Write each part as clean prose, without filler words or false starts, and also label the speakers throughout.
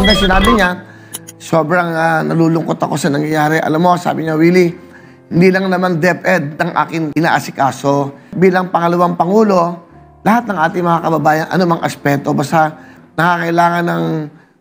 Speaker 1: Una sinabi niya, sobrang nalulungkot ako sa nangyayari. Alam mo, sabi niya, Willie, hindi lang naman DepEd ang aking inaasikaso. Bilang pangalawang Pangulo, lahat ng ating mga kababayan, anumang aspeto, basta nakakailangan ng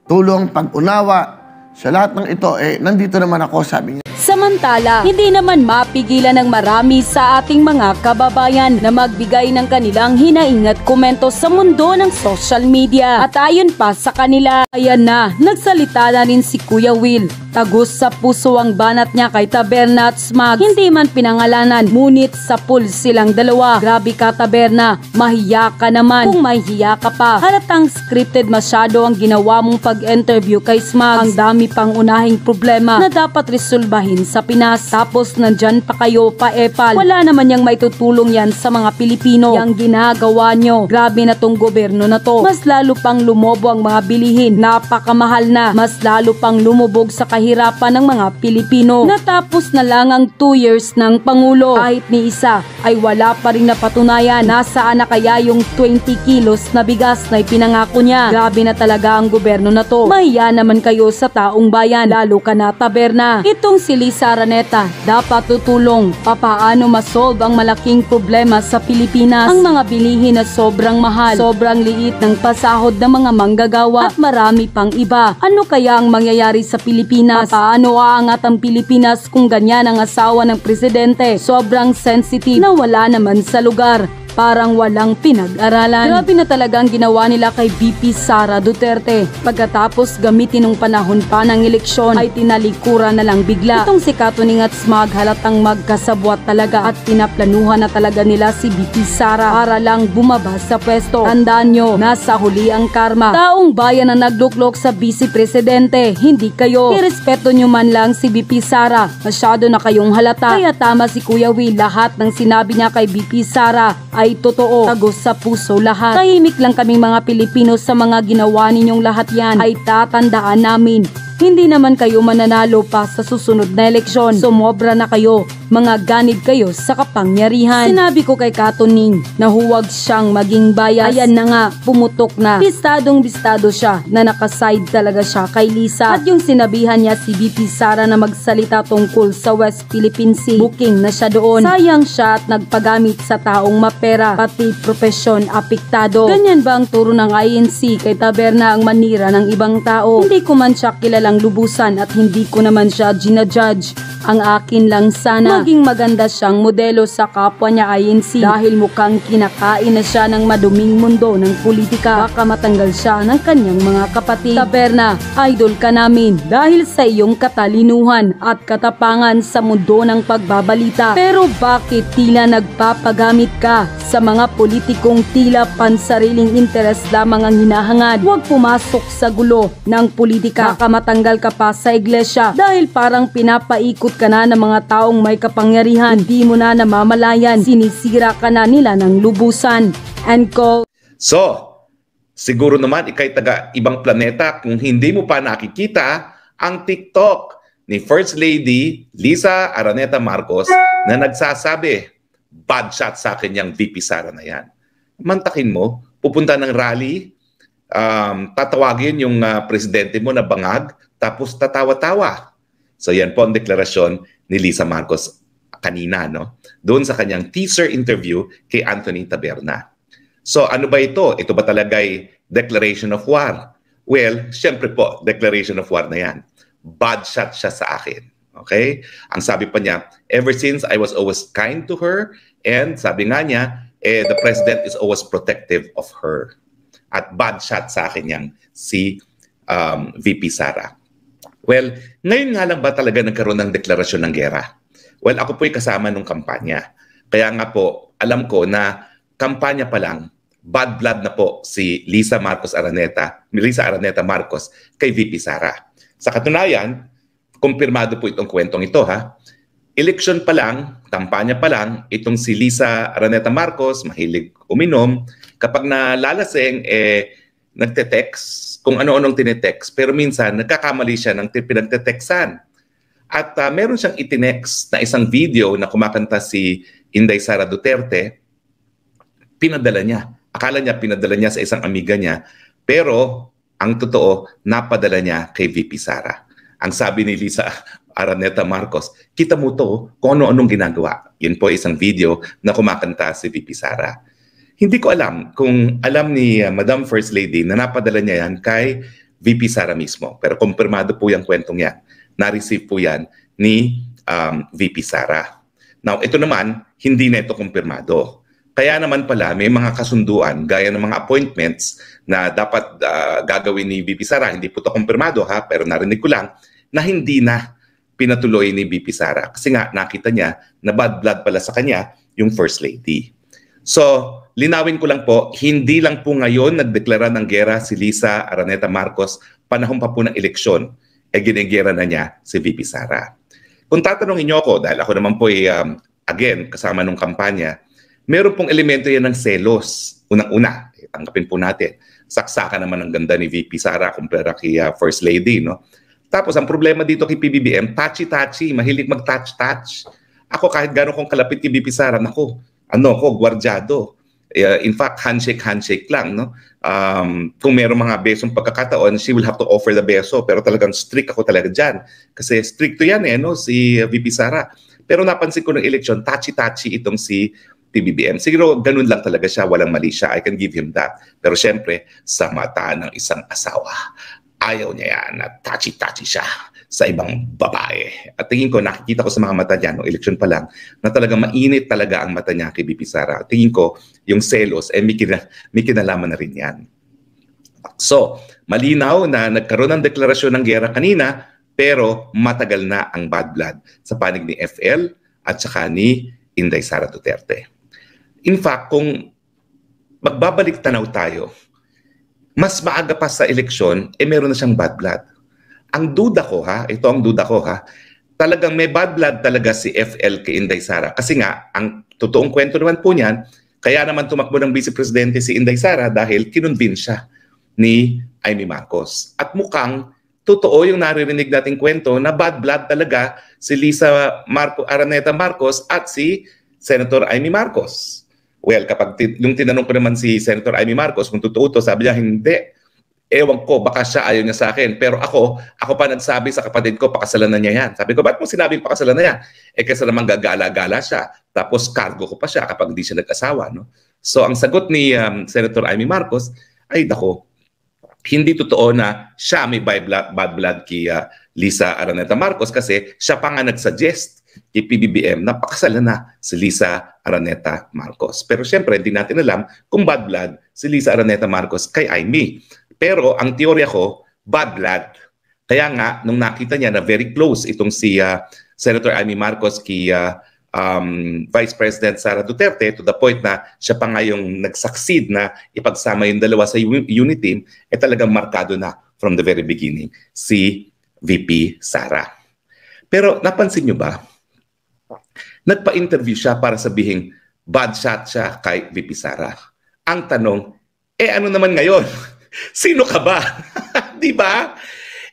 Speaker 1: tulong, pag-unawa. Sa lahat ng ito, nandito naman ako, sabi niya.
Speaker 2: Samantala, hindi naman mapigilan ng marami sa ating mga kababayan na magbigay ng kanilang hinaing at komento sa mundo ng social media. At ayon pa sa kanila, ayan na, nagsalita na rin si Kuya Will. Tagos sa puso ang banat niya kay Taberna at Smags. Hindi man pinangalanan, ngunit sa pool silang dalawa. Grabe ka, Taberna, mahiya ka naman. Kung mahiya ka pa, halatang scripted masyado ang ginawa mong pag-interview kay Smags. Ang dami pang unahing problema na dapat resolbahin sa Pinas. Tapos nandyan pa kayo pa-epal. Wala naman yang maitutulong yan sa mga Pilipino. Yang ginagawa nyo, grabe na tong gobyerno na to. Mas lalo pang lumobo ang mga bilihin. Napakamahal na. Mas lalo pang lumubog sa kahirapan ng mga Pilipino. Natapos na lang ang 2 years ng Pangulo. Kahit ni isa ay wala pa rin napatunayan. Nasaan na kaya yung 20 kilos na bigas na ipinangako niya? Grabe na talaga ang gobyerno na to. Mahiya naman kayo sa taong bayan. Lalo ka na, Taberna. Itong si Lisa Araneta dapat tutulong papaano masolve ang malaking problema sa Pilipinas. Ang mga bilihin na sobrang mahal, sobrang liit ng pasahod ng mga manggagawa at marami pang iba. Ano kaya ang mangyayari sa Pilipinas? Paano aangat ang Pilipinas kung ganyan ang asawa ng presidente? Sobrang sensitive na wala naman sa lugar. Parang walang pinag-aralan. Grabe na talaga ang ginawa nila kay VP Sara Duterte. Pagkatapos gamitin nung panahon pa ng eleksyon ay tinalikuran na lang bigla. Itong si Katuning at Smag halatang magkasabwat talaga at pinaplanuhan na talaga nila si VP Sara para lang bumaba sa pwesto. Tandaan nyo, nasa huli ang karma. Taong bayan na nagluklok sa Vice Presidente, hindi kayo. Irespeto nyo man lang si VP Sara. Masyado na kayong halata. Kaya tama si Kuya Will, lahat ng sinabi niya kay VP Sara ay totoo, tagos sa puso lahat. Tahimik lang kaming mga Pilipino sa mga ginawa ninyong lahat yan ay tatandaan namin. Hindi naman kayo mananalo pa sa susunod na eleksyon. Sumobra na kayo. Mga ganid kayo sa kapangyarihan. Sinabi ko kay Katuning na huwag siyang maging bias. Ayan na nga, pumutok na. Bistadong-bistado siya na nakaside talaga siya kay Lisa. At yung sinabihan niya si VP Sara na magsalita tungkol sa West Philippine Sea, booking na siya doon. Sayang siya at nagpagamit sa taong mapera, pati profesyon apektado. Ganyan ba ang turo ng INC kay Taberna ang manira ng ibang tao? Hindi ko man siya kilalang lubusan at hindi ko naman siya ginajudge. Ang akin lang sana, maging maganda siyang modelo sa kapwa niya INC dahil mukhang kinakain na siya ng maduming mundo ng politika. Baka matanggal siya ng kanyang mga kapatid. Taberna, idol ka namin dahil sa iyong katalinuhan at katapangan sa mundo ng pagbabalita. Pero bakit tila nagpapagamit ka sa mga politikong tila pansariling interes lamang ang hinahangad? Huwag pumasok sa gulo ng politika. Baka matanggal ka pa sa iglesia dahil parang pinapaikot ka na ng mga taong may kapangyarihan. Hindi mo na namamalayan, sinisira ka na nila ng lubusan. And call.
Speaker 3: So, siguro naman ikay taga ibang planeta kung hindi mo pa nakikita ang TikTok ni First Lady Lisa Araneta Marcos na nagsasabi, bad shot sa akin yung VP Sara na yan. Mantakin mo, pupunta ng rally, tatawagin yung presidente mo na bangag, tapos tatawa-tawa. So yan po ang deklarasyon ni Lisa Marcos kanina, no? Doon sa kanyang teaser interview kay Anthony Taberna. So ano ba ito? Ito ba talaga'y declaration of war? Well, syempre po, declaration of war na yan. Bad shot siya sa akin. Okay? Ang sabi pa niya, ever since I was always kind to her, and sabi nga niya, the president is always protective of her. At bad shot sa akin yang si VP Sara. Well, ngayon nga lang ba talaga nagkaroon ng deklarasyon ng gera? Well, ako po'y kasama nung kampanya. Kaya nga po, alam ko na kampanya pa lang, bad blood na po si Lisa Araneta Marcos kay VP Sara. Sa katunayan, kumpirmado po itong kwentong ito, ha? Eleksyon pa lang, kampanya pa lang, itong si Lisa Araneta Marcos, mahilig uminom, kapag nalalaseng, nagte-text, kung ano-anong tinetext, pero minsan nagkakamali siya ng pinagte-textan. At meron siyang itinext na isang video na kumakanta si Inday Sara Duterte, pinadala niya. Akala niya pinadala niya sa isang amiga niya, pero Ang totoo, napadala niya kay VP Sara. Ang sabi ni Lisa Araneta Marcos, kita mo to kung ano-anong ginagawa. Yun po isang video na kumakanta si VP Sara. Hindi ko alam kung alam ni Madam First Lady na napadala niya yan kay VP Sara mismo. Pero kumpirmado po yung kwentong yan. Na-receive po yan ni VP Sara. Now, ito naman, hindi na ito kumpirmado. Kaya naman pala, may mga kasunduan, gaya ng mga appointments na dapat gagawin ni VP Sara. Hindi po ito kumpirmado ha, pero narinig ko lang na hindi na pinatuloy ni VP Sara. Kasi nga, nakita niya na bad blood pala sa kanya yung First Lady. So, linawin ko lang po, hindi lang po ngayon nagdeklara ng gera si Lisa Araneta Marcos, panahon pa po ng eleksyon, ginegera na niya si VP Sara. Kung tatanungin niyo ako, dahil ako naman po again, kasama nung kampanya, meron pong elemento yan ng selos. Unang-una, tanggapin po natin. Saksakan naman ang ganda ni VP Sara kumpara kay First Lady, no? Tapos, ang problema dito kay PBBM, touchy-touchy, mahilig mag-touch-touch. Ako, kahit gano'n kong kalapit kay VP Sara, naku, gwardyado. In fact, handshake lang, no? Kung meron mga besong pagkakataon, she will have to offer the beso, pero talagang strict ako talaga dyan. Kasi stricto yan, no? Si VP Sara. Pero napansin ko ng eleksyon, touchy-touchy itong si PBBM. Siguro ganun lang talaga siya, walang mali siya. I can give him that. Pero syempre, sa mata ng isang asawa, ayaw niya yan na touchy-touchy siya sa ibang babae. At tingin ko, nakikita ko sa mga mata niya, noong eleksyon pa lang, na talagang mainit talaga ang mata niya kay VP Sara. Tingin ko, yung selos, may kinalaman na rin yan. So, malinaw na nagkaroon ng deklarasyon ng gera kanina, pero matagal na ang bad blood sa panig ni FL at saka ni Inday Sara Duterte. In fact, kung magbabalik tanaw tayo, mas maaga pa sa eleksyon, meron na siyang bad blood. Ang duda ko ito ang duda ko talagang may bad blood talaga si FL kay Inday Sara. Kasi nga, ang totoong kwento naman po niyan, kaya naman tumakbo ng Vice Presidente si Inday Sara dahil kinonvince siya ni Amy Marcos. At mukhang totoo yung naririnig nating kwento na bad blood talaga si Lisa Araneta Marcos at si Senator Amy Marcos. Well, kapag yung tinanong ko naman si Senator Amy Marcos kung totoo to, sabi niya hindi. Ewan ko, baka siya ayaw niya sa akin. Pero ako pa nagsabi sa kapatid ko, pakasalan na niya yan. Sabi ko, ba't mo sinabing pakasalan na yan? Kasi naman gagala-gala siya. Tapos cargo ko pa siya kapag hindi siya nag-asawa. No? So ang sagot ni Senator Amy Marcos, ay dako, hindi totoo na siya may bad blood kay Lisa Araneta Marcos kasi siya pa nga nag-suggest kay PBBM na pakasalan na si Lisa Araneta Marcos. Pero siyempre, hindi natin alam kung bad blood si Lisa Araneta Marcos kay Amy. Pero ang teorya ko, bad blood. Kaya nga, nung nakita niya na very close itong si Senator Amy Marcos kay Vice President Sara Duterte to the point na siya pa nga yung nag-succeed na ipagsama yung dalawa sa unit team, talagang markado na from the very beginning si VP Sara. Pero napansin nyo ba, nagpa-interview siya para sabihin bad shot siya kay VP Sara. Ang tanong, ano naman ngayon? Sino ka ba? Di ba?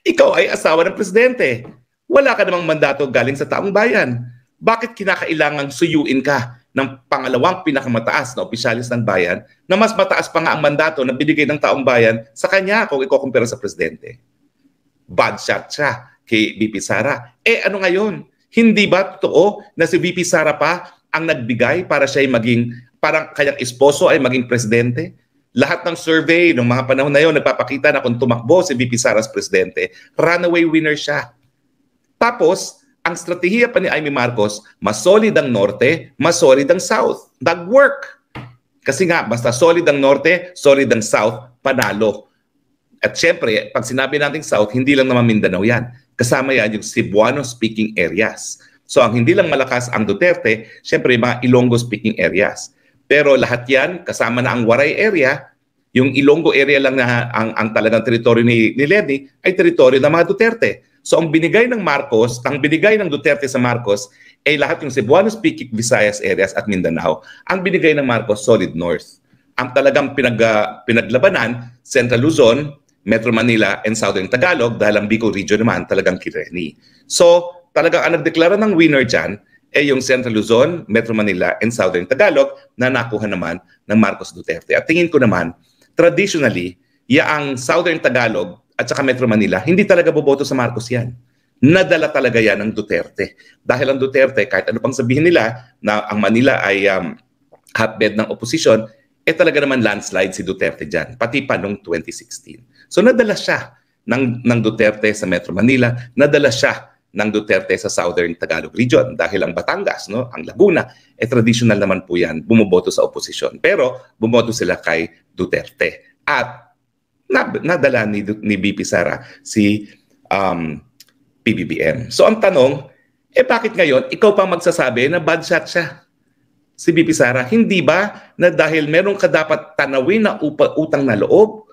Speaker 3: Ikaw ay asawa ng presidente. Wala ka namang mandato galing sa taong bayan. Bakit kinakailangang suyuin ka ng pangalawang pinakamataas na opisyalis ng bayan na mas mataas pa nga ang mandato na binigay ng taong bayan sa kanya kung ikukumpara sa presidente? Bad shot siya kay VP Sara. Ano ngayon? Hindi ba totoo na si VP Sara pa ang nagbigay para siya ay maging, parang kanyang esposo ay maging presidente? Lahat ng survey ng mga panahon na yun nagpapakita na kung tumakbo si VP Sara as presidente, runaway winner siya. Tapos, ang strategiya pa ni Amy Marcos, mas solid ang norte, mas solid ang south. Nag-work. Kasi nga, basta solid ang norte, solid ang south, panalo. At syempre, pag sinabi nating south, hindi lang naman Mindanao yan. Kasama yan yung Cebuano-speaking areas. So, ang hindi lang malakas ang Duterte, syempre, mga Ilonggo-speaking areas. Pero lahat yan, kasama na ang Waray area, yung Ilonggo area lang na ang talagang teritoryo ni Lenny ay teritoryo ng mga Duterte. So ang binigay ng Marcos, ang binigay ng Duterte sa Marcos ay lahat yung Cebuano-speaking Visayas areas at Mindanao. Ang binigay ng Marcos, solid north. Ang talagang pinaglabanan, Central Luzon, Metro Manila, and Southern Tagalog dahil ang Bicol region naman talagang Kireni. So talagang ang nagdeklara ng winner dyan yung Central Luzon, Metro Manila, and Southern Tagalog na nakuha naman ng Marcos Duterte. At tingin ko naman, traditionally, yaang Southern Tagalog at saka Metro Manila, hindi talaga boboto sa Marcos yan. Nadala talaga yan ng Duterte. Dahil ang Duterte, kahit ano pang sabihin nila na ang Manila ay hotbed ng oposisyon, talaga naman landslide si Duterte dyan, pati pa noong 2016. So nadala siya ng Duterte sa Metro Manila, nadala siya ng Duterte sa Southern Tagalog region dahil ang Batangas, no, ang Laguna, traditional naman po yan, bumoboto sa oposisyon. Pero bumoto sila kay Duterte. At nadala ni BP Sara si PBBM. So ang tanong, bakit ngayon ikaw pa magsasabi na bad shot siya? Si BP Sara, hindi ba na dahil meron ka dapat tanawin na utang na loob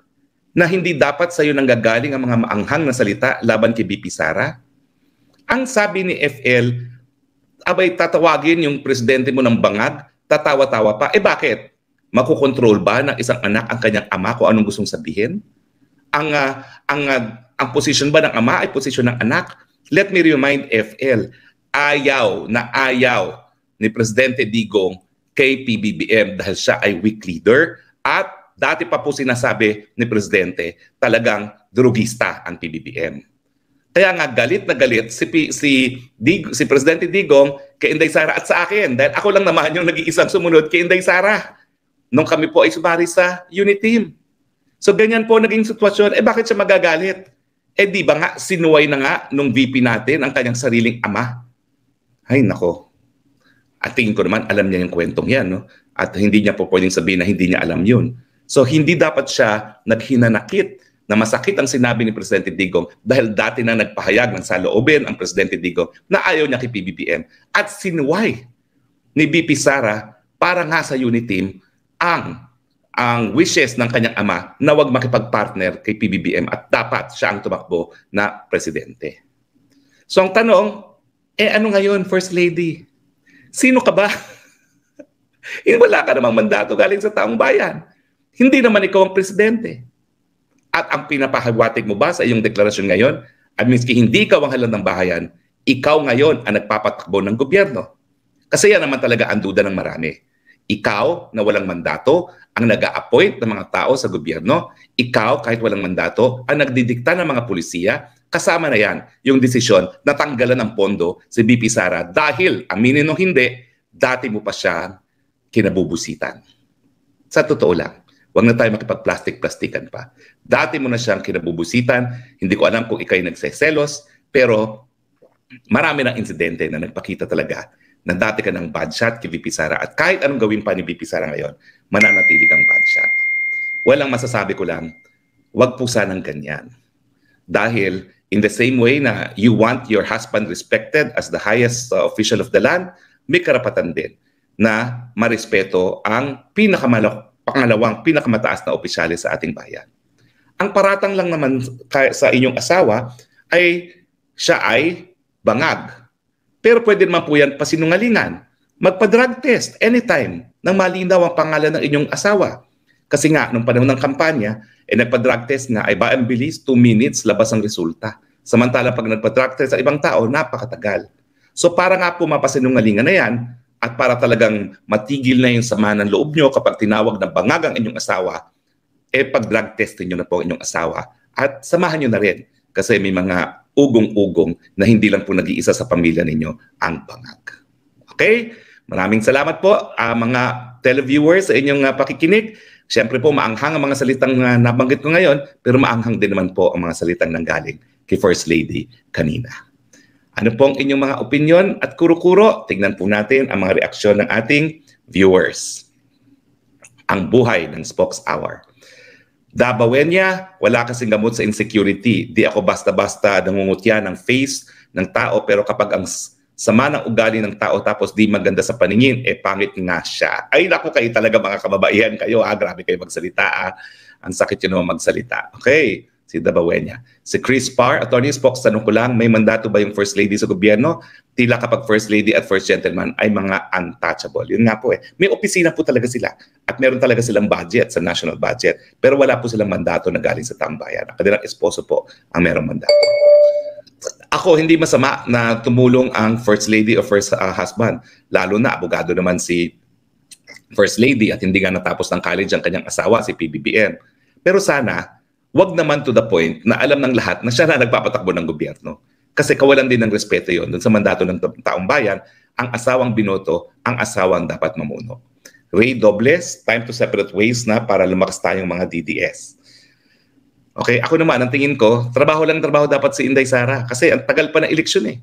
Speaker 3: na hindi dapat sa iyo nanggagaling ang mga maanghang na salita laban kay BP Sara? Ang sabi ni FL, abay tatawagin yung presidente mo ng bangag, tatawa-tawa pa. Bakit? Makukontrol ba ng isang anak ang kanyang ama kung anong gustong sabihin? Ang posisyon ba ng ama ay posisyon ng anak? Let me remind FL, ayaw ni Presidente Digong kay PBBM dahil siya ay weak leader at dati pa po sinasabi ni Presidente talagang drugista ang PBBM. Kaya nga galit na galit si Presidente Digong kay Inday Sara at sa akin dahil ako lang naman yung nag-iisang sumunod kay Inday Sara nung kami po ay sumari sa unit team. So ganyan po naging sitwasyon. Bakit siya magagalit? Di ba nga sinuway na nga nung VP natin ang kanyang sariling ama? Ay nako. At tingin ko naman alam niya yung kwentong yan, no? At hindi niya po pwedeng sabihin na hindi niya alam yun. So hindi dapat siya naghinanakit na masakit ang sinabi ni Presidente Digong dahil dati na nagpahayag ng saloobin ang Presidente Digong na ayaw niya kay PBBM at sinuway ni BP Sara para nga sa unit team ang wishes ng kanyang ama na wag makipag-partner kay PBBM at dapat siya ang tumakbo na presidente. So ang tanong, ano ngayon, First Lady? Sino ka ba? Wala ka namang mandato galing sa taong bayan. Hindi naman ikaw ang presidente. At ang pinapahawatig mo ba sa iyong deklarasyon ngayon, at miski hindi ikaw ang halal ng bahayan, ikaw ngayon ang nagpapatakbo ng gobyerno. Kasi yan naman talaga ang duda ng marami. Ikaw na walang mandato, ang nag-a-appoint ng mga tao sa gobyerno, ikaw kahit walang mandato, ang nagdidikta ng mga pulisiya, kasama na yan yung desisyon na tanggalan ng pondo si BP Sara dahil, aminin o hindi, dati mo pa siya kinabubusitan. Sa totoo lang. Huwag na tayo makipag-plastic-plastikan pa. Dati mo na siyang kinabubusitan, hindi ko alam kung ikay nagseselos, pero marami ng insidente na nagpakita talaga na dati ka ng bad shot kay VP Sara at kahit anong gawin pa ni VP Sara ngayon, mananatili kang bad shot. Walang masasabi ko lang, huwag po sanang ganyan. Dahil in the same way na you want your husband respected as the highest official of the land, may karapatan din na marespeto ang pangalawang pinakamataas na opisyalis sa ating bayan. Ang paratang lang naman sa inyong asawa ay siya ay bangag. Pero pwede naman po yan pasinungalingan. Magpa-drug test anytime nang malinaw ang pangalan ng inyong asawa. Kasi nga, nung panahon ng kampanya, nagpa-drug test nga ay ba ang bilis, 2 minutes, labas ang resulta. Samantala pag nagpa-drug test sa ibang tao, napakatagal. So para nga po mapasinungalingan na yan, at para talagang matigil na yung sama ng loob nyo kapag tinawag na bangag ang inyong asawa, pag-drug testin nyo na po ang inyong asawa. At samahan nyo na rin kasi may mga ugong-ugong na hindi lang po nag-iisa sa pamilya ninyo ang bangag. Okay? Maraming salamat po mga televiewers sa inyong pakikinig. Siyempre po maanghang ang mga salitang nabanggit ko ngayon, pero maanghang din naman po ang mga salitang nanggaling kay First Lady kanina. Ano pong inyong mga opinion at kuro-kuro? Tignan po natin ang mga reaksyon ng ating viewers. Ang buhay ng Spokes Hour. Dabawenya, wala kasing gamot sa insecurity. Di ako basta-basta nangungutya ng face ng tao, pero kapag ang sama ng ugali ng tao tapos di maganda sa paningin, pangit nga siya. Ay naku, kayo talaga mga kababaihan kayo. Grabe kayo magsalita. Ang sakit yun naman magsalita. Okay. Si Dabawenya. Si Chris Parr, Attorney Spokes, tanong ko lang, may mandato ba yung First Lady sa gobyerno? Tila kapag First Lady at First Gentleman ay mga untouchable. Yun nga po May opisina po talaga sila. At meron talaga silang budget sa national budget. Pero wala po silang mandato na galing sa tambayan. Ang kanilang esposo po ang merong mandato. Ako, hindi masama na tumulong ang First Lady o First Husband. Lalo na, abogado naman si First Lady at hindi nga natapos ng college ang kanyang asawa, si PBBM. Pero sana, wag naman to the point na alam ng lahat na siya na nagpapatakbo ng gobyerno. Kasi kawalan din ng respeto yon dun sa mandato ng taong bayan, ang asawang binoto, ang asawang dapat mamuno. Ray Dobles, time to separate ways na para lumakas tayong mga DDS. Okay, ako naman, ang tingin ko, trabaho lang trabaho dapat si Inday Sara kasi ang tagal pa ng eleksyon eh.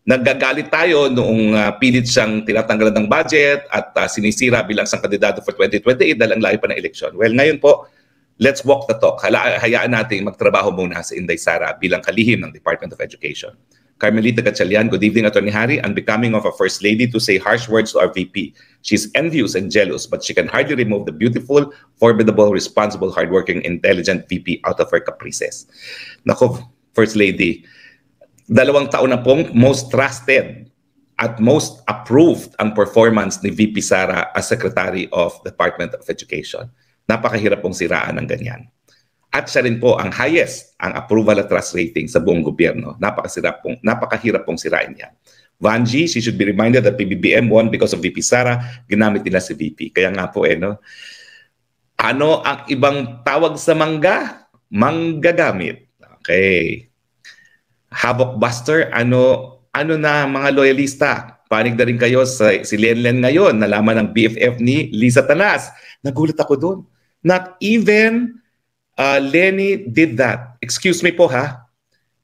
Speaker 3: Naggagalit tayo noong pilit siyang tinatanggalan ng budget at sinisira bilang isang kandidato for 2028 dahil ang layo pa ng eleksyon. Well, ngayon po, let's walk the talk. Hayaan natin magtrabaho muna si Inday Sara bilang kalihim ng Department of Education. Carmelita Gatchalian, good evening, Attorney Harry. Unbecoming of a First Lady to say harsh words to our VP. She's envious and jealous, but she can hardly remove the beautiful, formidable, responsible, hardworking, intelligent VP out of her caprices. Nako, First Lady, 2 taon na pong most trusted at most approved ang performance ni VP Sara as Secretary of Department of Education. Napakahirap pong siraan ng ganyan. At siya rin po ang highest ang approval at trust rating sa buong gobyerno. Napakahirap pong sirain yan. Vanji, she should be reminded that PBBM won because of VP Sara. Ginamit nila si VP. Kaya nga po no? Ano ang ibang tawag sa mangga? Manggagamit. Okay. Havoc Buster, ano na mga loyalista? Panig na rin kayo sa si Lenlen ngayon. Nalaman ng BFF ni Lisa Tanas. Nagulat ako doon. Not even Lenny did that. Excuse me po ha.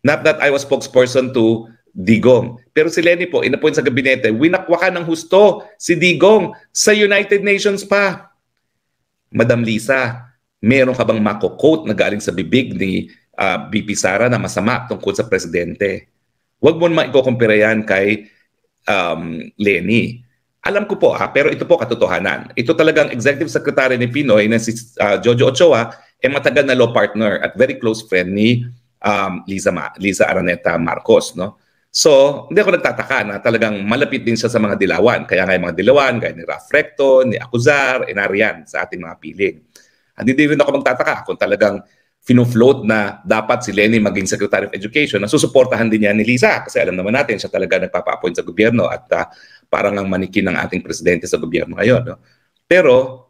Speaker 3: Not that I was spokesperson to Digong. Pero si Lenny po, inapoint sa gabinete, winakwakan ng husto si Digong sa United Nations pa. Madam Lisa, meron ka bang mako-quote na galing sa bibig ni VP Sara na masama tungkol sa presidente? Huwag mo naman iko-compare yan kay Lenny. Alam ko po pero ito po katotohanan. Ito talagang executive secretary ni Pinoy na si Jojo Ochoa matagal na law partner at very close friend ni Liza Araneta Marcos, no? So, hindi ako nagtataka na talagang malapit din siya sa mga dilawan. Kaya nga yung mga dilawan, gaya ni Raf Recto, ni Acuzar, nariyan sa ating mga piling. At hindi rin ako magtataka kung talagang fino-float na dapat si Lenny maging Secretary of Education na susuportahan din niya ni Liza. Kasi alam naman natin, siya talaga nagpapa-appoint sa gobyerno at parang ang manikin ng ating presidente sa gobyerno ngayon. No? Pero,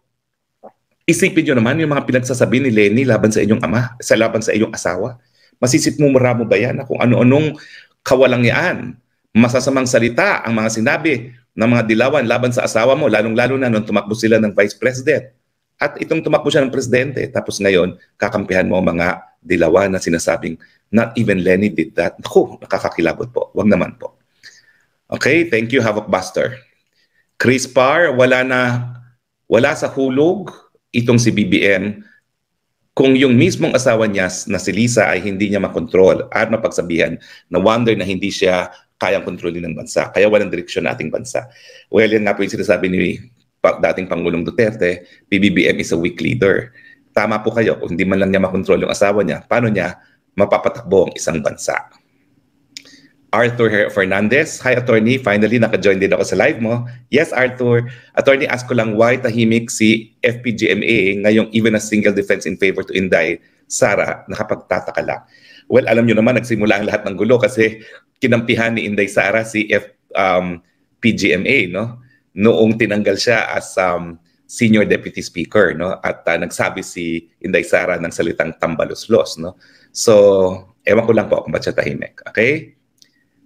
Speaker 3: isipin nyo naman yung mga pinagsasabi ni Lenny laban sa inyong ama, laban sa inyong asawa. Masisipmumura mo ba yan na kung ano-anong kawalangyaan, masasamang salita ang mga sinabi ng mga dilawan laban sa asawa mo, lalong-lalo na nung tumakbo sila ng Vice President. At itong tumakbo siya ng Presidente, tapos ngayon, kakampihan mo ang mga dilawan na sinasabing, not even Lenny did that. Naku, nakakakilabot po. Wag naman po. Okay, thank you, Havoc Buster. Chris Parr, wala sa hulog itong si BBM kung yung mismong asawa niya na si Lisa ay hindi niya makontrol at mapagsabihan na wonder na hindi siya kayang kontrolin ng bansa. Kaya walang direksyon na ating bansa. Well, yan nga po yung sinasabi ni dating Pangulong Duterte, PBBM is a weak leader. Tama po kayo, kung hindi man lang niya makontrol yung asawa niya, paano niya mapapatakbo ang isang bansa? Arthur Fernandez, hi attorney, finally naka-join din ako sa live mo. Yes Arthur, attorney, ask ko lang why tahimik si FPGMA ngayong even a single defense in favor to Inday Sara, nakapagtataka lang. Well, alam nyo naman, nagsimula ang lahat ng gulo kasi kinampihan ni Inday Sara si FPGMA, no? Noong tinanggal siya as senior deputy speaker, no? At nagsabi si Inday Sara ng salitang tambaluslos, no? So, ewan ko lang po kung ba't siya tahimik, okay?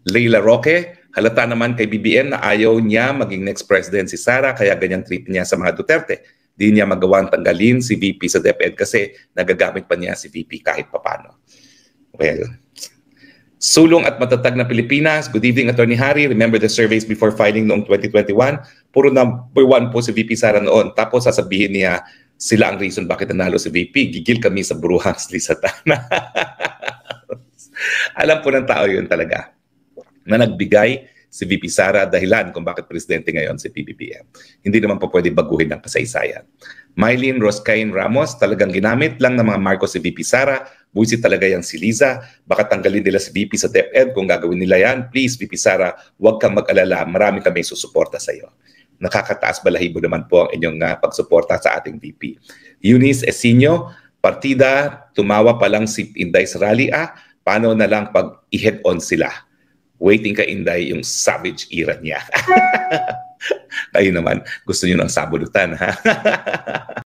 Speaker 3: Leila Roque, halata naman kay BBM na ayaw niya maging next president si Sara kaya ganyang trip niya sa mga Duterte. Di niya magawang tanggalin si VP sa DepEd kasi nagagamit pa niya si VP kahit papano. Well, sulong at matatag na Pilipinas. Good evening, Attorney Harry. Remember the surveys before filing noong 2021? Puro number 1 po si VP Sara noon. Tapos sasabihin niya sila ang reason bakit nanalo si VP. Gigil kami sa buruhang Lisa Tanas. Alam po ng tao yun talaga na nagbigay si VP Sara dahilan kung bakit presidente ngayon si PBBM. Hindi naman po pwede baguhin ang kasaysayan. Mylene Roscain Ramos, talagang ginamit lang ng mga Marcos si VP Sara. Buisit talaga yan si Liza. Baka tanggalin nila si VP sa DepEd kung gagawin nila yan. Please, VP Sara, huwag kang mag-alala. Marami kami susuporta sa iyo. Nakakataas balahibo naman po ang inyong pagsuporta sa ating VP. Eunice Esinio, partida, tumawa pa lang si Inday sa rally. Paano na lang pag i-head on sila? Waiting ka, Inday, yung savage era niya. Kayo naman, gusto nyo ng sabulutan, ha?